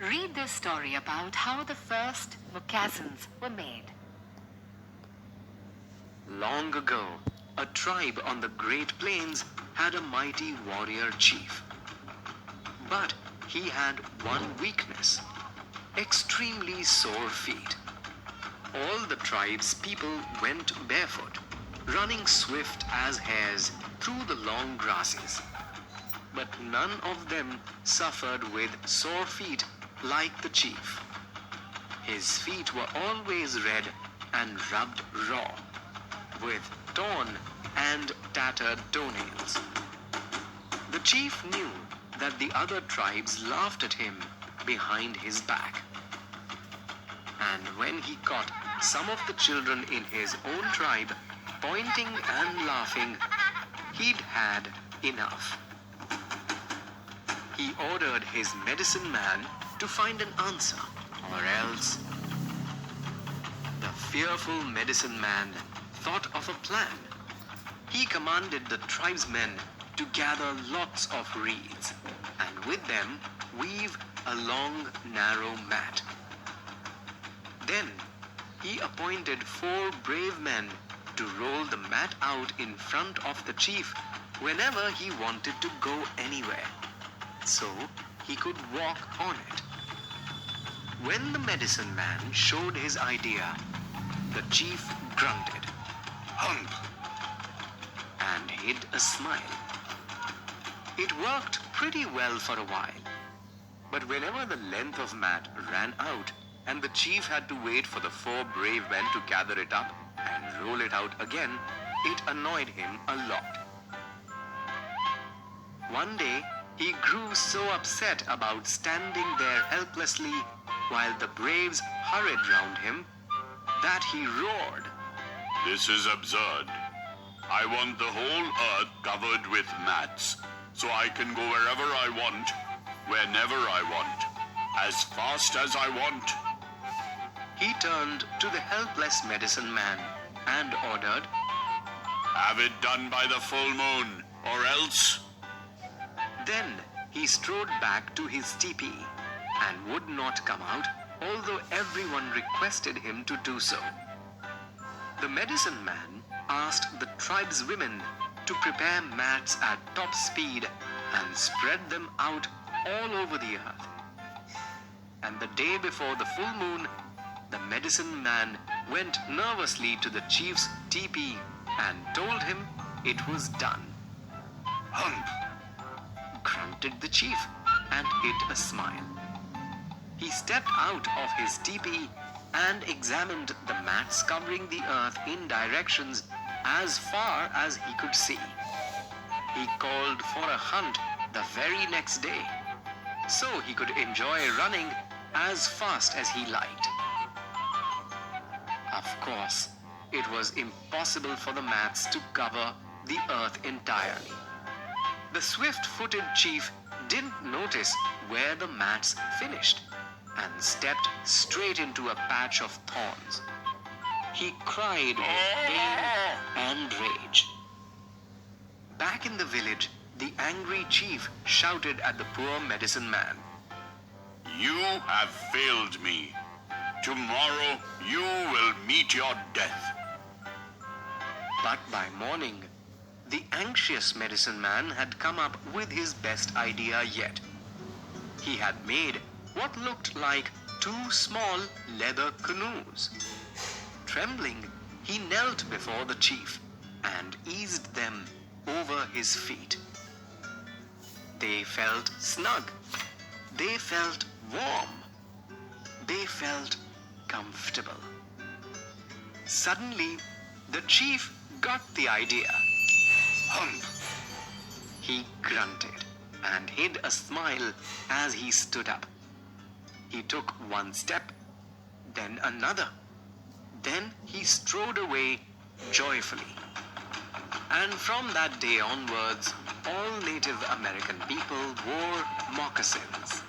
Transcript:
Read this story about how the first moccasins were made. Long ago, a tribe on the Great Plains had a mighty warrior chief. But he had one weakness: extremely sore feet. All the tribe's people went barefoot, running swift as hares through the long grasses. But none of them suffered with sore feet like the chief. His feet were always red and rubbed raw, with torn and tattered toenails. The chief knew that the other tribes laughed at him behind his back. And when he caught some of the children in his own tribe pointing and laughing, he'd had enough. He ordered his medicine man to find an answer, or else. The fearful medicine man thought of a plan. He commanded the tribesmen to gather lots of reeds and with them weave a long, narrow mat. Then he appointed 4 brave men to roll the mat out in front of the chief whenever he wanted to go anywhere, so he could walk on it. When the medicine man showed his idea, the chief grunted, "Hump," and hid a smile. It worked pretty well for a while, but whenever the length of mat ran out and the chief had to wait for the 4 brave men to gather it up and roll it out again, it annoyed him a lot. One day, he grew so upset about standing there helplessly while the braves hurried round him that he roared, "This is absurd. I want the whole earth covered with mats, so I can go wherever I want, whenever I want, as fast as I want." He turned to the helpless medicine man and ordered, "Have it done by the full moon, or else." Then he strode back to his teepee and would not come out, although everyone requested him to do so. The medicine man asked the tribe's women to prepare mats at top speed and spread them out all over the earth. And the day before the full moon, the medicine man went nervously to the chief's teepee and told him it was done. "Hump," grunted the chief and hid a smile. He stepped out of his teepee and examined the mats covering the earth in directions as far as he could see. He called for a hunt the very next day, so he could enjoy running as fast as he liked. Of course, it was impossible for the mats to cover the earth entirely. The swift-footed chief didn't notice where the mats finished and stepped straight into a patch of thorns. He cried with pain and rage. Back in the village, the angry chief shouted at the poor medicine man, "You have failed me. Tomorrow you will meet your death." But by morning, the anxious medicine man had come up with his best idea yet. He had made what looked like 2 small leather canoes. Trembling, he knelt before the chief and eased them over his feet. They felt snug. They felt warm. They felt comfortable. Suddenly, the chief got the idea. "Hump," he grunted and hid a smile as he stood up. He took one step, then another. Then he strode away joyfully. And from that day onwards, all Native American people wore moccasins.